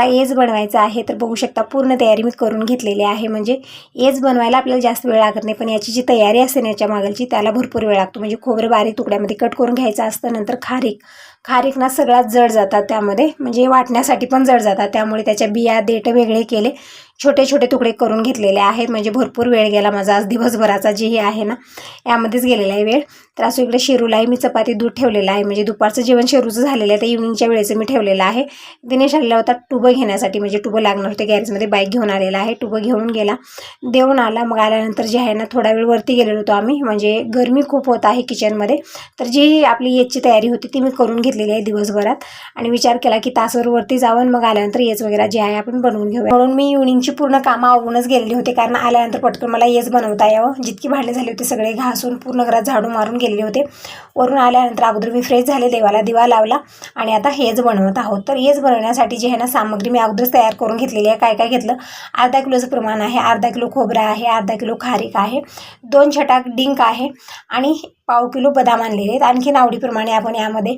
मला एज बनवायचं आहे. तर बघू शकता पूर्ण तयारी मी करून घेतलेली आहे. म्हणजे एज बनवायला आपल्याला जास्त वेळ लागत नाही, पण याची जी तयारी असते ना याच्या मागलची त्याला भरपूर वेळ लागतो. म्हणजे खोबरं बारीक तुकड्यामध्ये कट करून घ्यायचं असतं. नंतर खारीक ना सगळ्यात जड जातात त्यामध्ये, म्हणजे वाटण्यासाठी पण जड जातात. त्यामुळे त्याच्या बिया देठ वेगळे केले, छोटे छोटे तुकडे करून घेतलेले आहेत. म्हणजे भरपूर वेळ गेला माझा आज दिवसभराचा जे आहे ना यामध्येच गेलेला आहे वेळ. तर असं इकडे शेरूलाही मी चपाती दूध ठेवलेलं आहे. म्हणजे दुपारचं जेवण शेरूचं झालेलं आहे, तर इव्हनिंगच्या वेळेचं मी ठेवलेलं आहे. दिनेश आलेला होता टुबं घेण्यासाठी, म्हणजे टुबं लागणार होते गॅरेजमध्ये, बाईक घेऊन आलेला आहे. टुबं घेऊन गेला, देऊन आला. मग आल्यानंतर जे आहे ना थोडा वेळ वरती गेलेलो होतो आम्ही, म्हणजे गरमी खूप होत आहे किचनमध्ये. तर जी आपली येजची तयारी होती ती मी करून घेतलेली आहे दिवसभरात, आणि विचार केला की तासभर वरती जाऊन मग आल्यानंतर येज वगैरे जे आहे आपण बनवून घेऊया. म्हणून मी इव्हनिंगची पूर्ण कामं आवरूनच गेलेली होते, कारण आल्यानंतर पटकन मला येज बनवता यावं. जितकी भांडे झाले होते सगळे घासून पूर्ण घरात झाडू मारून गेलेले होते. वरून आल्यानंतर अगोदर मी फ्रेश झाले, देवाला दिवा लावला, आणि आता हेच बनवत आहोत. तर हेच बनवण्यासाठी जे आहे ना सामग्री मी अगोदरच तयार करून घेतलेली आहे. काय काय घेतलं, अर्धा किलोचं प्रमाण आहे, अर्धा किलो खोबरं आहे, अर्धा किलो खारीक आहे, 2 छटाक डिंक आहे, आणि पाव किलो बदाम आणलेले आहेत. आणखीन आवडीप्रमाणे आपण यामध्ये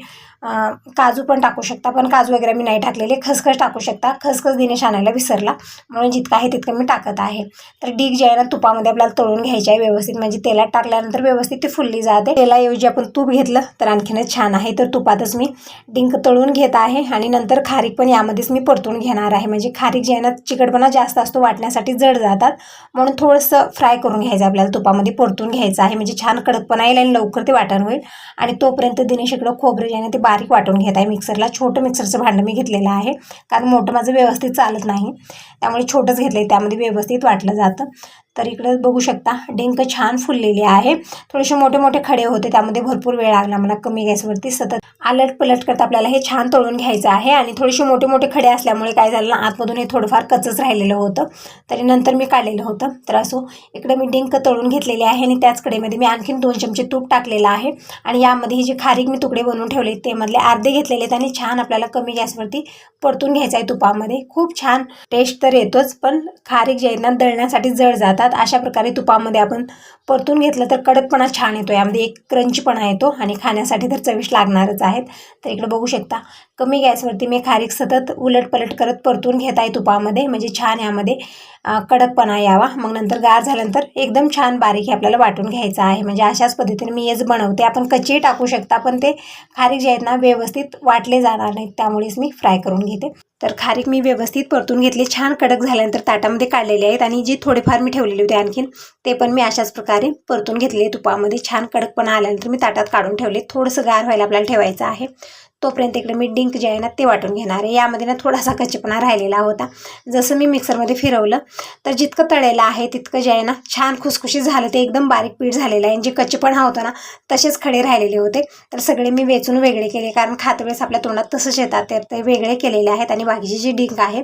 काजू पण टाकू शकता, पण काजू वगैरे मी नाही टाकलेले. खसखस टाकू शकता, खसखस दिनेश आणायला विसरला, म्हणून जितकं आहे तितकं मी टाकत आहे. तर डिंक जे आहे ना तुपामध्ये आपल्याला तळून घ्यायचे आहे व्यवस्थित, म्हणजे तेलात टाकल्यानंतर व्यवस्थित ती फुलली जाते. तेलाऐवजी आपण तूप घेतलं तर आणखीनच छान आहे. तर तुपातच मी डिंक तळून घेत आहे, आणि नंतर खारीक पण यामध्येच मी परतून घेणार आहे. म्हणजे खारीक जे आहे ना चिकटपणा जास्त असतो, वाटण्यासाठी जड जातात, म्हणून थोडंसं फ्राय करून घ्यायचं आपल्याला, तुपामध्ये परतून घ्यायचं आहे. म्हणजे छान कडकपणा येईल आणि लवकर ते वाटण होईल. आणि तोपर्यंत दिनेश इकडं खोबरं जे आहे ना ते बारीक वाटून घेत आहे मिक्सरला. छोटं मिक्सरचं भांडं मी घेतलेलं आहे, कारण मोठं माझं व्यवस्थित चालत नाही, त्यामुळे छोटंच घेतलं आहे, त्यामध्ये व्यवस्थित वाटलं जातं. तर इकडे बघू शकता डिंक छान फुललेली आहे. थोडेसे मोठे मोठे खडे होते, त्यामध्ये भरपूर वेळ लागला मला कमी गॅसवरती सतत आलट पलट करता आपल्याला हे छान तळून घ्यायचं आहे. आणि थोडेसे मोठे मोठे खडे असल्यामुळे काय झालं ना आतमधून हे थोडंफार कच्चच राहिलेलं होतं, तरी नंतर मी काढलेलं होतं. तर असो इकडे मी डिंक तळून घेतलेले आहे, आणि त्याच कढईमध्ये मी आणखीन 2 चमचे तूप टाकलेलं आहे. आणि यामध्ये ही जी खारीक मी तुकडे बनवून ठेवले ते मधले अर्धे घेतलेले आहेत, आणि छान आपल्याला कमी गॅसवरती परतून घ्यायचं आहे तुपामध्ये. खूप छान टेस्ट तर येतोच, पण खारीक जे आहे ना दळण्यासाठी जड जातात. अशा प्रकारे तुपामध्ये आपण परतून घेतलं तर कडकपणा छान येतो, यामध्ये एक क्रंचपणा येतो, आणि खाण्यासाठी तर चविष्ट लागणारच आहेत. तर इकडे बघू शकता कमी गॅसवरती मी खारीक सतत उलट पलट करत परतून घेत आहे तुपामध्ये, म्हणजे छान यामध्ये कडकपणा यावा. मग नंतर गार झाल्यानंतर एकदम छान बारीक हे आपल्याला वाटून घ्यायचं आहे. म्हणजे अशाच पद्धतीने मी हेच बनवते. आपण कच्चे टाकू शकता, पण ते खारीक जे आहेत ना व्यवस्थित वाटले जाणार नाहीत, त्यामुळेच मी फ्राय करून घेते. तर खारीक मी व्यवस्थित परतून घेतली, छान कडक झाल्यानंतर ताटामध्ये काढलेले आहेत. आणि जी थोडेफार मी ठेवलेले होते आणखीन ते पण मी अशाच प्रकारे परतून घेतले तुपामध्ये. छान कडकपणा आल्यानंतर मी ताटात काढून ठेवले. थोडंसं गार व्हायला आपल्याला ठेवायचं आहे. तोपर्यंत इकडे मी डिंक जे आहे ना ते वाटून घेणार आहे. यामध्ये ना थोडासा कच्चेपणा राहिलेला होता. जसं मी मिक्सरमध्ये फिरवलं तर जितकं तळलेलं आहे तितकं जे आहे ना छान खुसखुशीत झालं, ते एकदम बारीक पीठ झालेलं आहे. जे कच्चेपणा होता ना तसेच खडे राहिलेले होते, तर सगळे मी वेचून वेगळे केले, कारण खाते वेळेस आपल्या तोंडात तसंच येतात, तर ते वेगळे केलेले आहेत. आणि बाकीचे जे डिंक आहे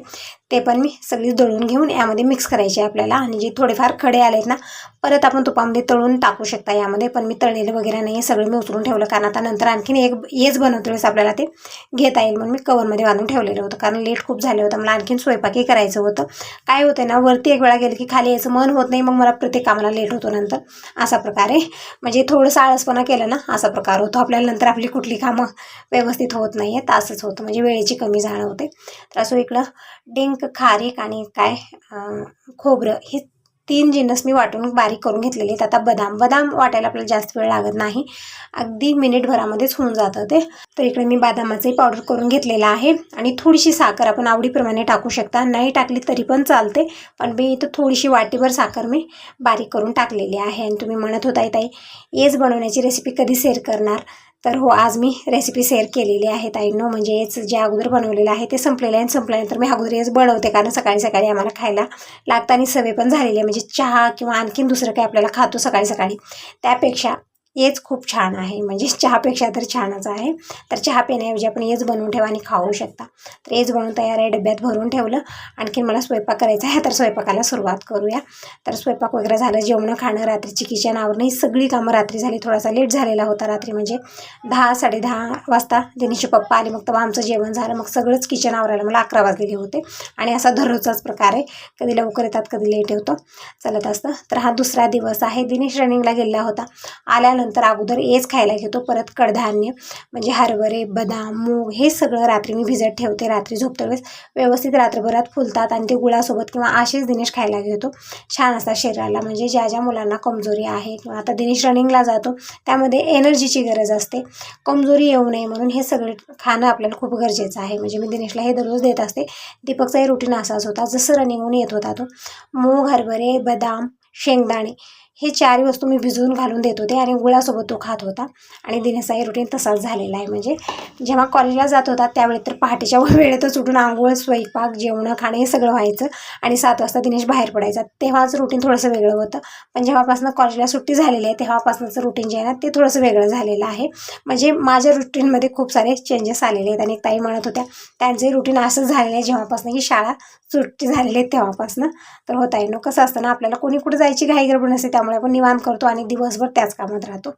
ते पण मी सगळी दळून घेऊन यामध्ये मिक्स करायचे आपल्याला. आणि जे थोडेफार खडे आलेत ना परत आपण तुपामध्ये तळून टाकू शकता यामध्ये, पण मी तळलेलं वगैरे नाही, सगळं मी उतरून ठेवलं, कारण आता नंतर आणखीन एक हेच बनवते वेळेस आपल्याला ते घेता येईल म्हणून मी कवरमध्ये बांधून ठेवलेलं होतं, कारण लेट खूप झालं होतं, मला आणखीन स्वयंपाकही करायचं होतं. काय होतं ना वरती एक वेळा गेलं की खाली यायचं मन होत नाही, मग मला प्रत्येक कामाला लेट होतो नंतर. असा प्रकारे म्हणजे थोडंसं आळसपणा केलं ना असा प्रकार होतो आपल्याला, नंतर आपली कुठली कामं व्यवस्थित होत नाही आहेत, असंच होतं, म्हणजे वेळेची कमी जाणवते. तर असं इकडं डिंक, खारीक आणि खोबरं हे 3 जिन्नस मी वाटून बारीक करून घेतलेले आहेत. आता बदाम वाटायला आपल्याला जास्त वेळ लागत नाही, अगदी मिनिटभरामध्येच होऊन जातं ते. तर इकडे मी बदामाचंही पावडर करून घेतलेलं आहे. आणि थोडीशी साखर आपण आवडीप्रमाणे टाकू शकता, नाही टाकली तरी पण चालते, पण मी इथं थोडीशी वाटीभर साखर मी बारीक करून टाकलेली आहे. आणि तुम्ही म्हणत होता ताई हेच बनवण्याची रेसिपी कधी शेअर करणार, तर हो आज मी रेसिपी शेअर केलेली आहे ताईंनो. म्हणजे हेच जे अगोदर बनवलेलं आहे ते संपलेलं आहे, आणि संपल्यानंतर मी अगोदर हेच बनवते, कारण सकाळी सकाळी आम्हाला खायला लागतं आणि सवय पण झालेली आहे. म्हणजे चहा किंवा आणखीन दुसरं काही आपल्याला खातो सकाळी सकाळी, त्यापेक्षा हेच खूप छान आहे, म्हणजे चहापेक्षा तर छानच आहे. तर चहा पिण्याऐवजी आपण हेच बनवून ठेवा आणि खाऊ शकता. तर हेच बनवून तयार आहे, डब्यात भरून ठेवलं. आणखीन मला स्वयंपाक करायचा आहे, तर स्वयंपाकाला सुरुवात करूया. तर स्वयंपाक वगैरे झालं, जेवणं खाणं, रात्रीची किचन आवरणं, ही सगळी कामं रात्री झाली. थोडासा लेट झालेला होता रात्री, म्हणजे 10 10:30 वाजता दिनेशचे पप्पा आले, मग तेव्हा आमचं जेवण झालं. मग सगळंच किचन आवरायला मला 11 वाजलेले होते. आणि असा दररोजचाच प्रकार आहे, कधी लवकर येतात कधी लेट होतं, चालत असतं. तर हा दुसरा दिवस आहे. दिनेश रनिंगला गेलेला होता, आल्यानंतर नंतर अगोदर एज खायला घेतो, परत कडधान्य म्हणजे हरभरे, बदाम, मूग हे सगळं रात्री मी भिजत ठेवते. रात्री झोपते वेळेस व्यवस्थित रात्रभरात फुलतात आणि ते गुळासोबत किंवा असेच दिनेश खायला घेतो. छान असतात शरीराला. म्हणजे ज्या ज्या मुलांना कमजोरी आहे किंवा आता दिनेश रनिंगला जातो त्यामध्ये एनर्जीची गरज असते, कमजोरी येऊ नये म्हणून हे सगळे खाणं आपल्याला खूप गरजेचं आहे. म्हणजे मी दिनेशला हे दररोज देत असते. दीपकचाही रुटीन असाच होता. जसं रनिंगहून येत होता तो मूग, हरभरे, बदाम, शेंगदाणे हे 4 वस्तू मी भिजवून घालून देत होते आणि गुळासोबत तो खात होता. आणि दिनेशचाही रुटीन तसाच झालेला आहे. म्हणजे जेव्हा कॉलेजला जात होता त्यावेळी तर पहाटेच्या वेळेतच उठून आंघोळ, स्वयंपाक, जेवणं, खाणं हे सगळं व्हायचं आणि 7 वाजता दिनेश बाहेर पडायचा. तेव्हाच रुटीन थोडंसं वेगळं होतं. पण जेव्हापासून कॉलेजला सुट्टी झालेली आहे तेव्हापासूनचं रुटीन जे आहे ना ते थोडंसं वेगळं झालेलं आहे. म्हणजे माझ्या रुटीनमध्ये खूप सारे चेंजेस आलेले आहेत. आणि एक ताई म्हणत होत्या त्यांचे रुटीन असं झालेलं आहे जेव्हापासून की शाळा सुट्टी झालेली आहे तेव्हापासून. तर होत आहे ना, कसं असतं ना, आपल्याला कोणी कुठं जायची घाई गडबड नसते त्यामुळे आपण निवांत करतो आणि दिवसभर त्याच कामात राहतो.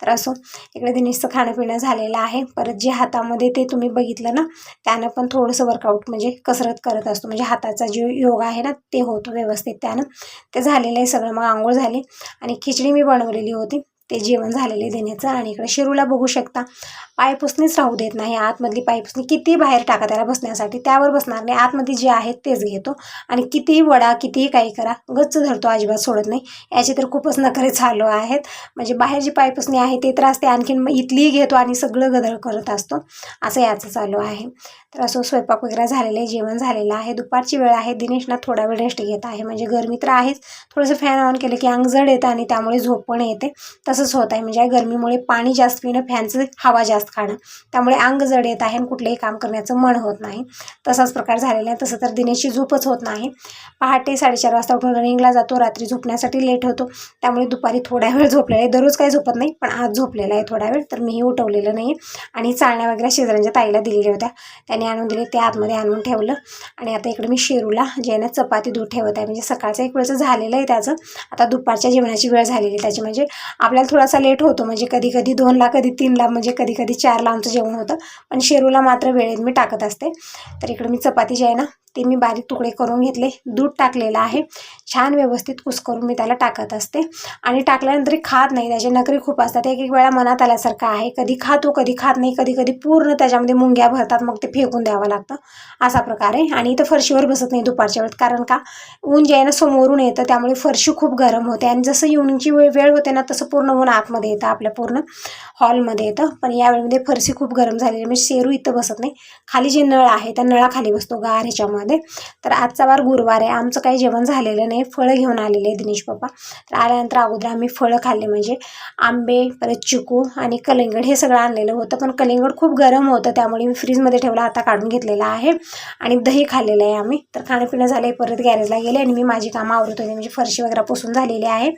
तर असो, इकडे दिनेशचं खाणं पिणं झालेलं आहे. परत जे हातामध्ये ते तुम्ही बघितलं ना त्यानं पण थोडंसं वर्कआउट म्हणजे कसरत करत असतो. म्हणजे हाताचा जो योग आहे ना ते होतो व्यवस्थित त्यानं. ते झालेलं आहे सगळं. मग आंघोळ झाली आणि खिचडी मी बनवलेली होती, ते जेवण झालेले देण्याचं. आणि इकडे शिरूला बघू शकता पायपुसणीच राहू देत नाही. आतमधली पायपुसणी कितीही बाहेर टाका त्याला बसण्यासाठी, त्यावर बसणार नाही. आतमध्ये जे आहेत तेच घेतो आणि कितीही वडा कितीही काही करा गच्च धरतो, अजिबात सोडत नाही. याचे तर खूपच नखरे चालू आहेत. म्हणजे बाहेर जी पायपुसणी आहे ते तर असते, आणखीन मग इथलीही घेतो आणि सगळं गदळ करत असतो. असं याचं चालू आहे. तर असं स्वयंपाक वगैरे झालेलं आहे, जेवण झालेलं आहे. दुपारची वेळ आहे. दिनेश ना थोडा वेळ रेस्ट घेत आहे. म्हणजे गरमी तर आहेच, थोडंसं फॅन ऑन केलं की अंग जड येतं आणि त्यामुळे झोप पण येते. तसंच होत आहे. म्हणजे गरमीमुळे पाणी जास्त पिणं, फॅनचं हवा जास्त खाणं, त्यामुळे अंग जड येत आहे आणि कुठलंही काम करण्याचं मन होत नाही. तसाच प्रकार झालेला आहे. तसं तर दिनेशची झोपच होत नाही. पहाटे 4:30 वाजता उठून रनिंगला जातो. रात्री झोपण्यासाठी लेट होतो त्यामुळे दुपारी थोड्या वेळ झोपलेला आहे. दररोज काही झोपत नाही पण आज झोपलेला आहे थोडा वेळ. तर मीही उठवलेलं नाही. आणि चाळण्या वगैरे शेजाऱ्यांच्या ताईला दिलेल्या होत्या, त्याने आणून दिले, ते आतमध्ये आणून ठेवलं. आणि आता इकडे मी शेरूला जे ना चपाती दूध ठेवत आहे. म्हणजे सकाळचं एक वेळचं झालेलं आहे त्याचं, आता दुपारच्या जेवणाची वेळ झालेली त्याची. म्हणजे आपल्याला थोडासा लेट होतो, म्हणजे कधी कधी 2ला कधी 3ला म्हणजे कधी कधी 4ला आमचं जेवण होतं. पण शेरूला मात्र वेळेत मी टाकत असते. तर इकडे मी चपाती जे आहे ना ते मी बारीक तुकडे करून घेतले, दूध टाकलेलं आहे, छान व्यवस्थित कुस्करून मी त्याला टाकत असते. आणि टाकल्यानंतरही खात नाही, त्याचे नखरे खूप असतात. एक एक वेळा मनात आल्यासारखं आहे, कधी खातो कधी खात नाही, कधी कधी पूर्ण त्याच्यामध्ये मुंग्या भरतात, मग ते फेकून द्यावं लागतं, असा प्रकार आहे. आणि इथं फरशीवर बसत नाही दुपारच्या वेळेत, कारण का ऊन जे आहे ना समोरून येतं त्यामुळे फरशी खूप गरम होते. आणि जसं इव्हनिंगची वेळ होते ना तसं पूर्ण ऊन आतमध्ये येतं, आपल्या पूर्ण हॉलमध्ये येतं. पण या वेळेमध्ये फरशी खूप गरम झालेली, म्हणजे शेरू इथं बसत नाही, खाली जे नळ आहे त्या नळाखाली बसतो गार ह्याच्यामध्ये. तर आजचा वार गुरुवार आहे, आमचं काही जेवण झालेलं नाही. फळं घेऊन आलेले आहे दिनेश पप्पा. तर आल्यानंतर अगोदर आम्ही फळं खाल्ले, म्हणजे आंबे, परत चिकू आणि कलिंगड हे सगळं आणलेलं होतं. पण कलिंगड खूप गरम होतं त्यामुळे मी फ्रीजमध्ये ठेवलं, आता काढून घेतलेलं आहे. आणि दही खाल्लेलं आहे आम्ही. तर खाणंपिणं झालं आहे, परत गॅरेजला गेले आणि मी माझी कामं आवरत होते. म्हणजे फरशी वगैरे पुसून झालेली आहे.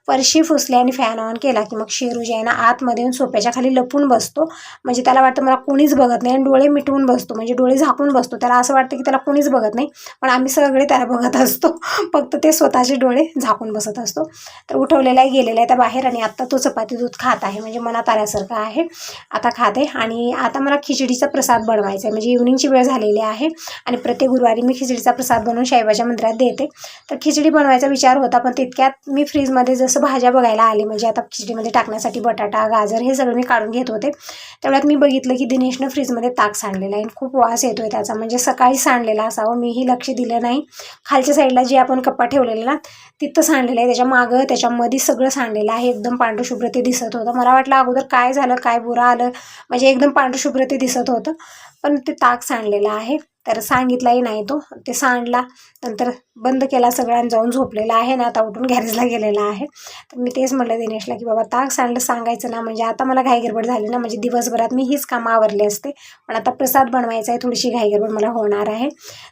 फरशी पुसली आणि फॅन ऑन केला की मग शेरू जे आहे ना आतमध्ये येऊन सोप्याच्या खाली लपून बसतो. म्हणजे त्याला वाटतं मला कोणीच बघत नाही आणि डोळे मिटवून बसतो, म्हणजे डोळे झाकून बसतो. त्याला असं वाटतं की त्याला कोणीच बघत नाही, पण आम्ही सगळे त्याला बघत असतो, फक्त ते स्वतःचे डोळे झाकून बसत असतो. तर उठवलेला आहे, गेलेला आहे त्या बाहेर आणि आत्ता तो चपाती दूध खात आहे. म्हणजे मनात आल्यासारखं आहे, आता खाते. आणि आता मला खिचडीचा प्रसाद बनवायचा आहे, म्हणजे इव्हनिंगची वेळ झालेली आहे आणि प्रत्येक गुरुवारी मी खिचडीचा प्रसाद बनवून साईबाबाच्या मंदिरात देते. तर खिचडी बनवायचा विचार होता, पण तितक्यात मी फ्रीजमध्ये जसं भाज्या बघायला आले, म्हणजे आता खिचडीमध्ये टाकण्यासाठी बटाटा, गाजर हे सगळं मी काढून घेत होते. तेवढ्यात मी बघितलं की दिनेशनं फ्रीजमध्ये ताक सांडलेलं आहे, खूप वास येतो आहे त्याचा, म्हणजे सकाळी सांडलेला असावं, मीही लक्ष दिलं नाही. खालच्या साईडला जे आपण कप्पा ठेवलेला ना तिथं सांडलेलं आहे, त्याच्या मागं त्याच्यामध्ये सगळं सांडलेलं आहे. एकदम पांढरशुभ्र ते दिसत होतं. मला वाटलं अगोदर काय झालं, काय बुरा आलं, म्हणजे एकदम पांढरशुभ्र ते दिसत होतं, पण ते ताक सांडलेलं आहे. तर सांगितलाही नाही तो, ते सांडला नंतर बंद केला सगळं आणि जाऊन झोपलेला आहे ना, आता उठून गॅरेजला गेलेला आहे. तर मी तेच म्हटलं दिनेशला की बाबा ताक सांडलं सांगायचं ना, म्हणजे आता मला घाई गडबड झाली ना, म्हणजे दिवसभरात मी हीच कामं आवरली असते, पण आता प्रसाद बनवायचा आहे, थोडीशी घाई गडबड मला होणार आहे.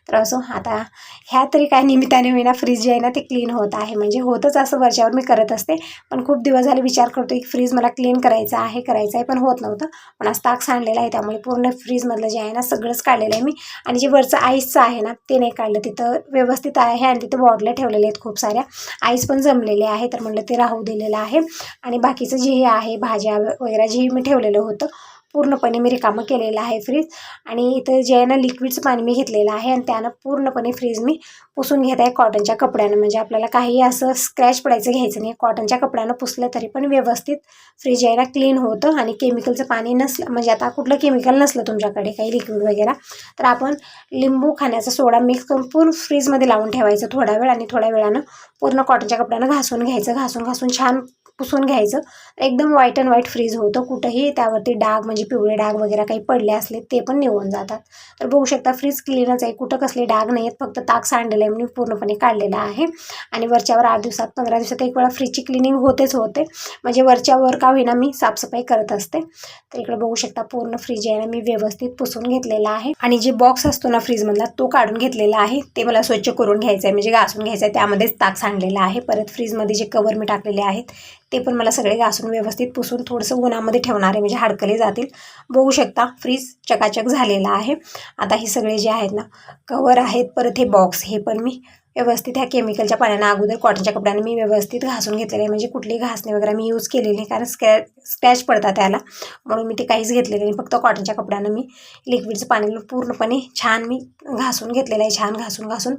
तर असं आता ह्या तरी काय निमित्ताने होईना फ्रीज जे आहे ना ते क्लीन होत आहे. म्हणजे होतच असं वरच्यावर मी करत असते, पण खूप दिवस झाले विचार करतो की फ्रीज मला क्लीन करायचं आहे पण होत नव्हतं. पण आज ताक सांडलेलं आहे त्यामुळे पूर्ण फ्रीजमधलं जे आहे ना सगळंच काढलेलं आहे मी. आणि जे वरचं आईसचं आहे ना ते नाही काढलं, तिथं व्यवस्थित आहे आणि तिथं बॉटल्या ठेवलेल्या आहेत खूप साऱ्या, आईस पण जमलेले आहे, तर म्हटलं ते राहू दिलेलं आहे. आणि बाकीचं जे आहे भाज्या वगैरे जे मी ठेवलेलं होतं पूर्णपणे मी रिकामं केलेलं आहे फ्रीज. आणि इथं जे आहे ना लिक्विडचं पाणी मी घेतलेलं आहे आणि त्यानं पूर्णपणे फ्रीज मी पुसून घेत आहे कॉटनच्या कपड्यानं. म्हणजे आपल्याला काही असं स्क्रॅच पडायचं घ्यायचं नाही. कॉटनच्या कपड्यानं पुसलं तरी पण व्यवस्थित फ्रीज आहे ना क्लीन होतं. आणि केमिकलचं पाणी नसलं, म्हणजे आता कुठलं केमिकल नसलं तुमच्याकडे काही लिक्विड वगैरे, तर आपण लिंबू खाण्याचा सोडा मिक्स करून पूर्ण फ्रीजमध्ये लावून ठेवायचं थोडा वेळ. आणि थोड्या वेळानं पूर्ण कॉटनच्या कपड्यानं घासून घ्यायचं. घासून छान पुसून घ्यायचं. एकदम व्हाईट अँड व्हाईट फ्रीज होतं. कुठंही त्यावरती डाग म्हणजे पिवळे डाग वगैरे काही पडले असले ते पण निघून जातात. तर बघू शकता फ्रीज क्लीनच आहे, कुठं कसले डाग नाही आहेत, फक्त ताक सांडलेलं आहे म्हणून पूर्णपणे काढलेलं आहे. आणि वरच्यावर 8 दिवसात 15 दिवसात एक वेळा फ्रीजची क्लिनिंग होते. म्हणजे वरच्यावर का होईना मी साफसफाई करत असते. तर इकडे बघू शकता पूर्ण फ्रीज आहे ना मी व्यवस्थित पुसून घेतलेला आहे. आणि जे बॉक्स असतो ना फ्रीजमधला तो काढून घेतलेला आहे. ते मला स्वच्छ करून घ्यायचं आहे, म्हणजे घासून घ्यायचं आहे. त्यामध्येच ताक सांडलेलं आहे. परत फ्रीजमध्ये जे कवर मी टाकलेले आहेत ते पण मला सगळे घासून व्यवस्थित पुसून थोडंसं उन्हामध्ये ठेवणार आहे, म्हणजे हाडकले जातील. बघू शकता फ्रीज चकाचक झालेला आहे. आता हे सगळे जे आहेत ना कवर आहेत, परत हे बॉक्स, हे पण मी व्यवस्थित ह्या केमिकलच्या पाण्यानं अगोदर कॉटनच्या कपड्यानं मी व्यवस्थित घासून घेतलेले आहे. म्हणजे कुठली घासणे वगैरे मी यूज केलेली नाही, कारण स्क्रॅच पडतात त्याला, म्हणून मी ते काहीच घेतलेलं नाही. फक्त कॉटनच्या कपड्यानं मी लिक्विडचं पाणी पूर्णपणे छान मी घासून घेतलेलं आहे. छान घासून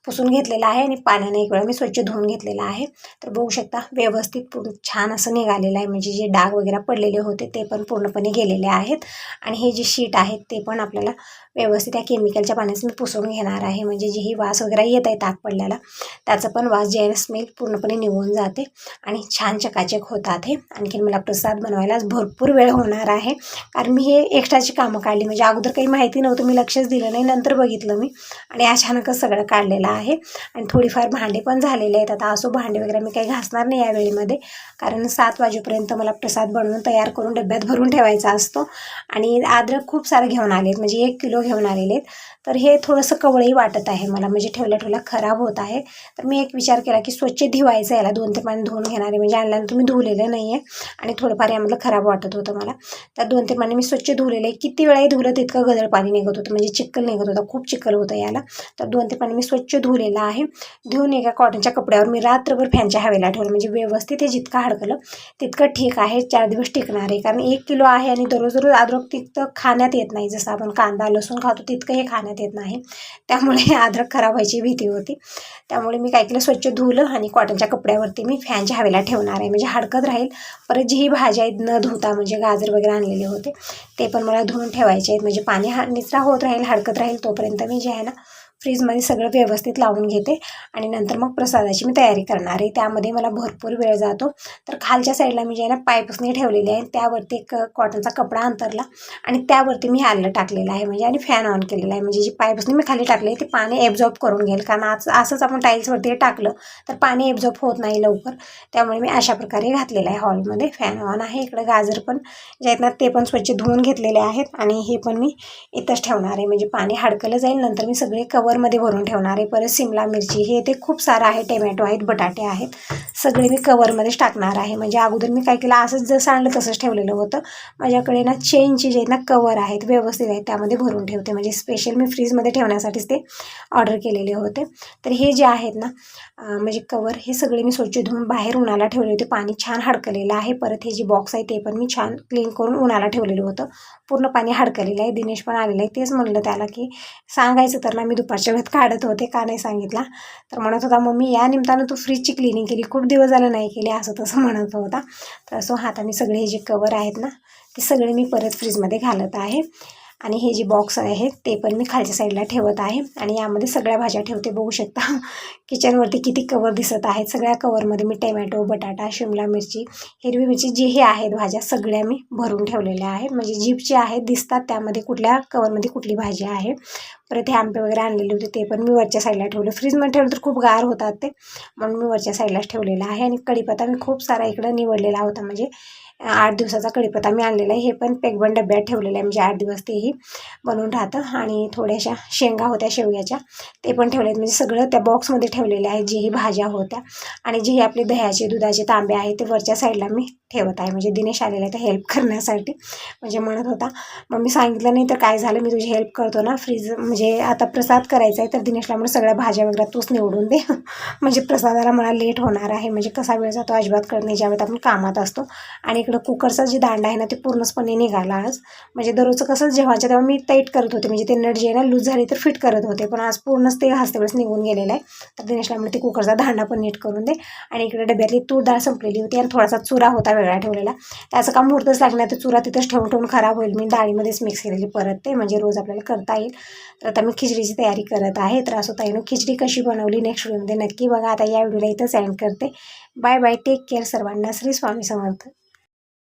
पुसून घेतलेलं आहे. आणि पाण्याने एक वेळा मी स्वच्छ धुवून घेतलेलं आहे. तर बघू शकता व्यवस्थित छान असं निघालेलं आहे. म्हणजे जे डाग वगैरे पडलेले होते ते पण पूर्णपणे गेलेले आहेत. आणि हे जे शीट आहेत ते पण आपल्याला व्यवस्थित त्या केमिकलच्या पाण्याचं मी पुसून घेणार आहे. म्हणजे जी ही वास वगैरे येत आहे ताक पडल्याला, त्याचं पण वास जे आहे स्मेल पूर्णपणे निघून जाते आणि छान चकाचक होतात. हे आणखीन मला प्रसाद बनवायला भरपूर वेळ होणार आहे, कारण मी हे एक्स्ट्राची कामं काढली. म्हणजे अगोदर काही माहिती नव्हतं, मी लक्षच दिलं नाही, नंतर बघितलं मी आणि अचानकच सगळं काढलेलं आहे. आणि थोडीफार भांडे पण झालेले आहेत. आता असो भांडे वगैरे मी काही घासणार नाही या वेळेमध्ये, कारण 7 वाजेपर्यंत मला प्रसाद बनवून तयार करून डब्यात भरून ठेवायचा असतो. आणि अद्रक खूप सारं घेऊन आलेत, म्हणजे 1 किलो घेऊन आलेले आहेत. तर हे थोडंसं कवळही वाटत आहे मला, म्हणजे ठेवल्या खराब होत आहे. तर मी एक विचार केला की स्वच्छ धुवायचं, याला 2 ते पाणी धुवून घेणार आहे. म्हणजे आणल्यानं तुम्ही धुवलेलं नाही आहे आणि थोडंफार यामधलं खराब वाटत होतं मला. तर 2 ते पाणी मी स्वच्छ धुवलेलं आहे. किती वेळाही धुवलं तितकं गदळ पाणी निघत होतं, म्हणजे चिखल निघत होता, खूप चिखल होतं याला. तर 2 ते पाणी मी स्वच्छ धुवलेलं आहे. धुवून एका कॉटनच्या कपड्यावर मी रात्रभर फॅनच्या हवेला ठेवलं. म्हणजे व्यवस्थित हे जितकं हडकलं तितकं ठीक आहे. 4 दिवस टिकणार आहे, कारण 1 किलो आहे आणि दररोज अद्रक तितकं खाण्यात येत नाही. जसं आपण कांदा लसूण खातो तितकं हे खाण्यात येत नाही, त्यामुळे अद्रक खराब व्हायची भीती होती. त्यामुळे मी काय केलं, स्वच्छ धुवलं आणि कॉटनच्या कपड्यावरती मी फॅनच्या हवेला ठेवणार आहे, म्हणजे हडकत राहील. परत जी ही भाज्या आहेत न धुता, म्हणजे गाजर वगैरे आणलेले होते ते पण मला धुवून ठेवायचे आहेत. म्हणजे पाणी निचरा होत राहील, हडकत राहील, तोपर्यंत मी जे आहे ना फ्रीजमध्ये सगळं व्यवस्थित लावून घेते. आणि नंतर मग प्रसादाची मी तयारी करणार आहे. त्यामध्ये मला भरपूर वेळ जातो. तर खालच्या साईडला मी जे आहे ना पायपुसणी ठेवलेली आहे, त्यावरती एक कॉटनचा कपडा अंतरला आणि त्यावरती मी आलं टाकलेलं आहे, म्हणजे आणि फॅन ऑन केलेला आहे. म्हणजे जी पायपुसणी मी खाली टाकली आहे ती पाणी ॲब्झॉर्ब करून घेईल, कारण असंच आपण टाईल्सवरती टाकलं तर पाणी ॲब्झॉर्ब होत नाही लवकर. त्यामुळे मी अशा प्रकारे घातलेलं आहे. हॉलमध्ये फॅन ऑन आहे. इकडे गाजर पण जे आहेत ना ते पण स्वच्छ धुवून घेतलेले आहेत. आणि हे पण मी इथंच ठेवणार आहे, म्हणजे पाणी हडकलं जाईल. नंतर मी सगळे कवरमध्ये भरून ठेवणार आहे. परत शिमला मिरची हे ते खूप सारं आहे, टोमॅटो आहेत, बटाटे आहेत, सगळे मी कवरमध्येच टाकणार आहे. म्हणजे अगोदर मी काय केलं, असंच जसं आणलं तसंच ठेवलेलं होतं. माझ्याकडे ना चेनची जे आहेत ना कवर आहेत व्यवस्थित आहेत, त्यामध्ये भरून ठेवते. म्हणजे स्पेशल मी फ्रीजमध्ये ठेवण्यासाठीच ते ऑर्डर केलेले होते. तर हे जे आहेत ना म्हणजे कवर, हे सगळे मी स्वच्छ धुवून बाहेर उन्हाला ठेवले होते. पाणी छान हडकलेलं आहे. परत हे जे बॉक्स आहे ते पण मी छान क्लीन करून उन्हाला ठेवलेलं होतं. पूर्ण पाणी हडकलेलं आहे. दिनेश पण आलेलं आहे. तेच म्हणलं त्याला की सांगायचं तर ना, मी दुपारच्या वेळेत काढत होते, का नाही सांगितला. तर म्हणत होता मम्मी या निमित्तानं तू फ्रीजची क्लिनिंग केली, खूप दिवस झालं नाही केली, असं तसं म्हणत होता. तर असं हाताने सगळे हे जे कवर आहेत ना ते सगळे मी परत फ्रीजमध्ये घालत आहे. आणि हे जे बॉक्स आहेत ते पण मी खालच्या साईडला ठेवत आहे. आणि यामध्ये सगळ्या भाज्या ठेवते. बघू शकता किचनवरती किती कवर दिसत आहेत. सगळ्या कवरमध्ये मी टोमॅटो, बटाटा, शिमला मिरची, हिरवी मिरची जे हे आहेत भाज्या सगळ्या मी भरून ठेवलेल्या आहेत. म्हणजे जीपचे आहेत दिसतात त्यामध्ये कुठल्या कवरमध्ये कुठली भाजी आहे. परत हे आंबे वगैरे आणलेले होते ते पण मी वरच्या साईडला ठेवले. फ्रीजमध्ये ठेवलं तर खूप गार होतात ते, म्हणून मी वरच्या साईडलाच ठेवलेलं आहे. आणि कढीपत्ता मी खूप सारा इकडं निवडलेला होता, म्हणजे 8 दिवसाचा कढीपत्ता मी आणलेला आहे. हे पण पॅकबंद डब्यात ठेवलेलं आहे, म्हणजे 8 दिवस तेही बनवून राहतं. आणि थोड्याशा शेंगा होत्या शेवग्याच्या, ते पण ठेवलेत. म्हणजे सगळं त्या बॉक्समध्ये ठेवलेले आहे, जेही भाज्या होत्या. आणि जे आपले दह्याचे दुधाचे तांबे आहेत ते वरच्या साईडला मी ठेवत आहे. म्हणजे दिनेश आलेला आहे तर हेल्प करण्यासाठी. म्हणजे म्हणत होता मम्मी सांगितलं नाही तर काय झालं, मी तुझी हेल्प करतो ना, फ्रीज म्हणजे आता प्रसाद करायचा आहे तर दिनेशला म्हणून सगळ्या भाज्या वगैरे तूच निवडून दे म्हणजे प्रसादाला मला लेट होणार आहे, म्हणजे कसा वेळ जातो अजिबात कळत नाही ज्यावेळेत आपण कामात असतो. आणि इकडं कुकरचा जे दांडा आहे ना ते पूर्णपणे निघाला आज. म्हणजे दररोजचं कसं जेव्हाच्या तेव्हा मी टाईट करत होते, म्हणजे ते नट जे आहे ना लूज झाली तर फिट करत होते, पण आज पूर्णच ते हसते वेळेस निघून गेलेलं आहे. तर दिनेशला म्हणून ते कुकरचा दांडा पण नीट करून दे. आणि इकडे डब्यातली तूर डाळ संपलेली होती आणि थोडासा चुरा होता वेगळा ठेवलेला, त्याचं काम मुहूर्तच लागणार, तर चुरा तिथंच ठेवून ठेवून खराब होईल. मी डाळीमध्येच मिक्स केलेली परत ते, म्हणजे रोज आपल्याला करता येईल. तर आता मी खिचडीची तयारी करत आहे. तर असं ताईनं खिचडी कशी बनवली नेक्स्ट व्हिडिओमध्ये नक्की बघा. आता या व्हिडिओला इथं सेंड करते. बाय बाय, टेक केअर सर्वांना. श्री स्वामी समर्थ.